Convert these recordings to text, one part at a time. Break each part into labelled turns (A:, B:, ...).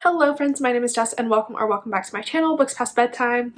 A: Hello friends, my name is Jess and welcome back to my channel, Books Past Bedtime.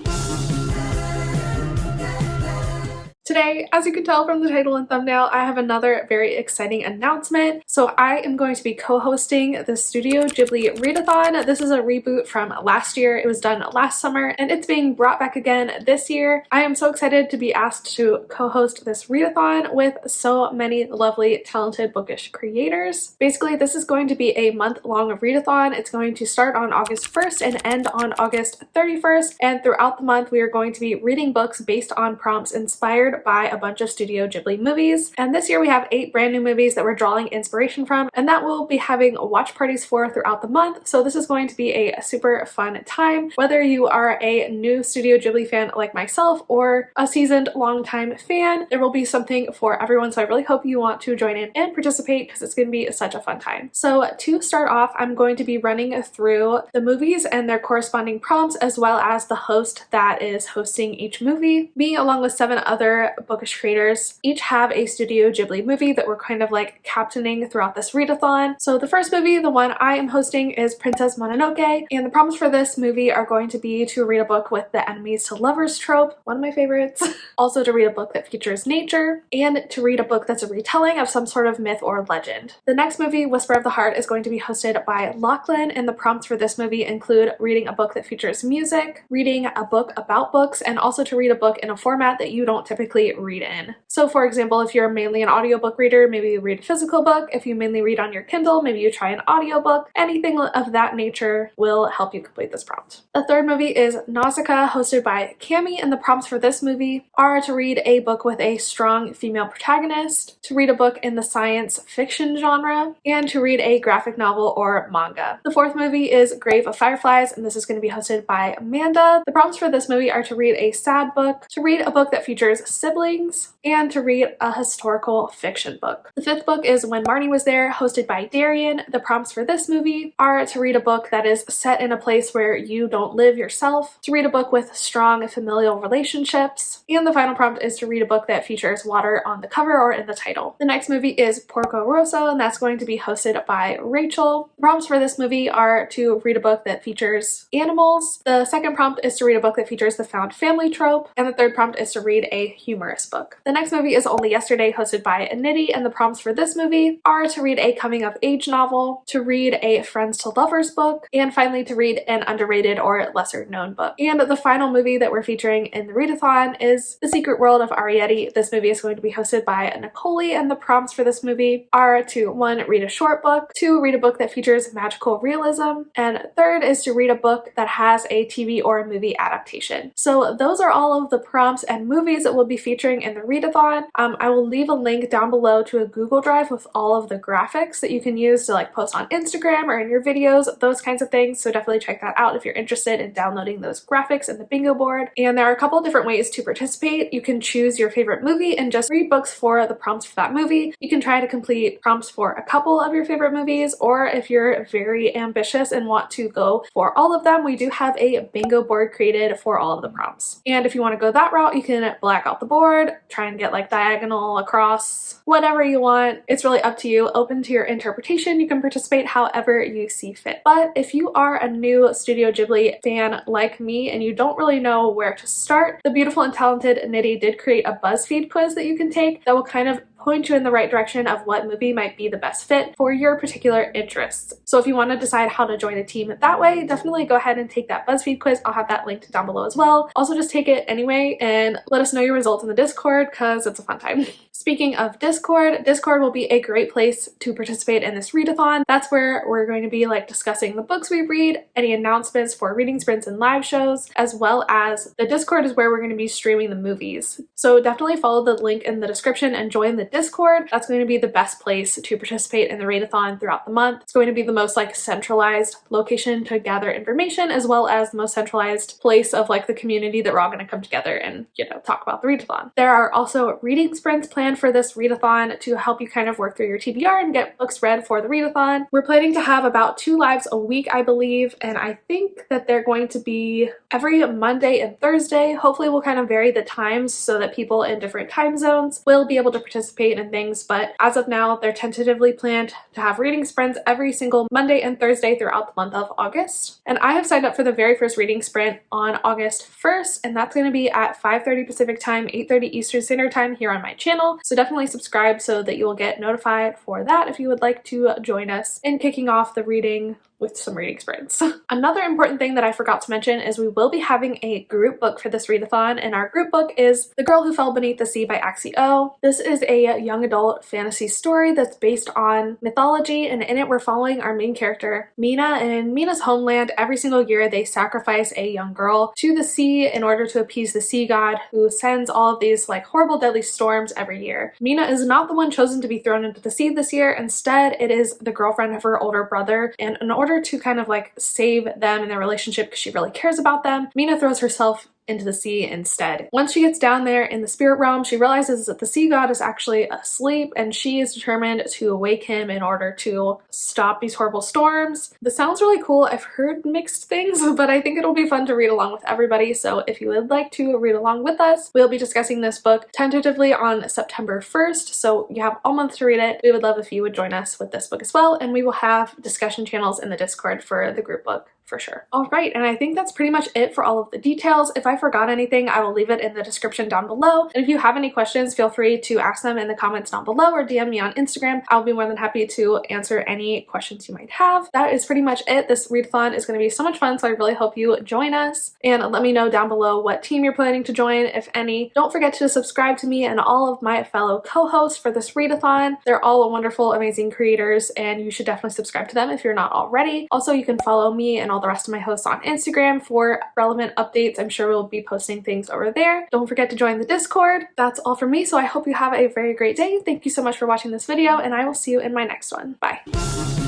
A: Today, as you can tell from the title and thumbnail, I have another very exciting announcement. So I am going to be co-hosting the Studio Ghibli Readathon. This is a reboot from last year. It was done last summer and it's being brought back again this year. I am so excited to be asked to co-host this readathon with so many lovely, talented bookish creators. Basically, this is going to be a month-long readathon. It's going to start on August 1st and end on August 31st. And throughout the month, we are going to be reading books based on prompts inspired by a bunch of Studio Ghibli movies. And this year we have 8 brand new movies that we're drawing inspiration from, and that we'll be having watch parties for throughout the month. So this is going to be a super fun time. Whether you are a new Studio Ghibli fan like myself or a seasoned longtime fan, there will be something for everyone. So I really hope you want to join in and participate because it's going to be such a fun time. So to start off, I'm going to be running through the movies and their corresponding prompts, as well as the host that is hosting each movie. Me, along with 7 other bookish creators, each have a Studio Ghibli movie that we're kind of like captaining throughout this readathon. So the first movie, the one I am hosting, is Princess Mononoke, and the prompts for this movie are going to be to read a book with the enemies to lovers trope, one of my favorites, also to read a book that features nature, and to read a book that's a retelling of some sort of myth or legend. The next movie, Whisper of the Heart, is going to be hosted by Lachlan, and the prompts for this movie include reading a book that features music, reading a book about books, and also to read a book in a format that you don't typically read in. So for example, if you're mainly an audiobook reader, maybe you read a physical book. If you mainly read on your Kindle, maybe you try an audiobook. Anything of that nature will help you complete this prompt. The third movie is Nausicaa, hosted by Cami, and the prompts for this movie are to read a book with a strong female protagonist, to read a book in the science fiction genre, and to read a graphic novel or manga. The fourth movie is Grave of Fireflies, and this is going to be hosted by Amanda. The prompts for this movie are to read a sad book, to read a book that features siblings, and to read a historical fiction book. The fifth book is When Marnie Was There, hosted by Darian. The prompts for this movie are to read a book that is set in a place where you don't live yourself, to read a book with strong familial relationships, and the final prompt is to read a book that features water on the cover or in the title. The next movie is Porco Rosso, and that's going to be hosted by Rachel. The prompts for this movie are to read a book that features animals. The second prompt is to read a book that features the found family trope, and the third prompt is to read a humorous book. The next movie is Only Yesterday, hosted by Nitty, and the prompts for this movie are to read a coming-of-age novel, to read a friends to lovers book, and finally to read an underrated or lesser-known book. And the final movie that we're featuring in the readathon is The Secret World of Arietti. This movie is going to be hosted by Nicole, and the prompts for this movie are to 1. Read a short book, 2. Read a book that features magical realism, and 3rd is to read a book that has a TV or a movie adaptation. So those are all of the prompts and movies that we'll be featuring in the readathon. I will leave a link down below to a Google Drive with all of the graphics that you can use to like post on Instagram or in your videos, those kinds of things. So definitely check that out if you're interested in downloading those graphics and the bingo board. And there are a couple of different ways to participate. You can choose your favorite movie and just read books for the prompts for that movie. You can try to complete prompts for a couple of your favorite movies, or if you're very ambitious and want to go for all of them, we do have a bingo board created for all of the prompts. And if you want to go that route, you can black out the board, try and get like diagonal across, whatever you want. It's really up to you, open to your interpretation. You can participate however you see fit. But if you are a new Studio Ghibli fan like me and you don't really know where to start, the beautiful and talented Nitty did create a BuzzFeed quiz that you can take that will kind of point you in the right direction of what movie might be the best fit for your particular interests. So if you want to decide how to join a team that way, definitely go ahead and take that BuzzFeed quiz. I'll have that linked down below as well. Also just take it anyway and let us know your results in the Discord because it's a fun time. Speaking of Discord, Discord will be a great place to participate in this readathon. That's where we're going to be like discussing the books we read, any announcements for reading sprints and live shows, as well as the Discord is where we're going to be streaming the movies. So definitely follow the link in the description and join the Discord. That's going to be the best place to participate in the readathon throughout the month. It's going to be the most like centralized location to gather information, as well as the most centralized place of like the community that we're all going to come together and, you know, talk about the readathon. There are also reading sprints planned for this readathon to help you kind of work through your TBR and get books read for the readathon. We're planning to have about 2 lives a week, I believe, and I think that they're going to be every Monday and Thursday. Hopefully we'll kind of vary the times so that people in different time zones will be able to participate participate in things, but as of now, they're tentatively planned to have reading sprints every single Monday and Thursday throughout the month of August. And I have signed up for the very first reading sprint on August 1st, and that's going to be at 5:30 Pacific time, 8:30 Eastern Standard Time here on my channel. So definitely subscribe so that you will get notified for that if you would like to join us in kicking off the reading with some reading sprints. Another important thing that I forgot to mention is we will be having a group book for this readathon, and our group book is The Girl Who Fell Beneath the Sea by Axie O. This is a young adult fantasy story that's based on mythology, and in it we're following our main character, Mina. And in Mina's homeland, every single year they sacrifice a young girl to the sea in order to appease the sea god, who sends all of these like horrible deadly storms every year. Mina is not the one chosen to be thrown into the sea this year. Instead, it is the girlfriend of her older brother, and in order to kind of like save them and their relationship because she really cares about them, Mina throws herself into the sea instead. Once she gets down there in the spirit realm, she realizes that the sea god is actually asleep, and she is determined to awake him in order to stop these horrible storms. This sounds really cool. I've heard mixed things, but I think it'll be fun to read along with everybody. So if you would like to read along with us, we'll be discussing this book tentatively on September 1st. So you have all month to read it. We would love if you would join us with this book as well, and we will have discussion channels in the Discord for the group book for sure. All right, and I think that's pretty much it for all of the details. If I forgot anything, I will leave it in the description down below. And if you have any questions, feel free to ask them in the comments down below or DM me on Instagram. I'll be more than happy to answer any questions you might have. That is pretty much it. This readathon is going to be so much fun, so I really hope you join us. And let me know down below what team you're planning to join, if any. Don't forget to subscribe to me and all of my fellow co-hosts for this readathon. They're all wonderful, amazing creators, and you should definitely subscribe to them if you're not already. Also, you can follow me and all the rest of my hosts on Instagram for relevant updates. I'm sure we'll be posting things over there. Don't forget to join the Discord. That's all from me, so I hope you have a very great day. Thank you so much for watching this video, and I will see you in my next one. Bye.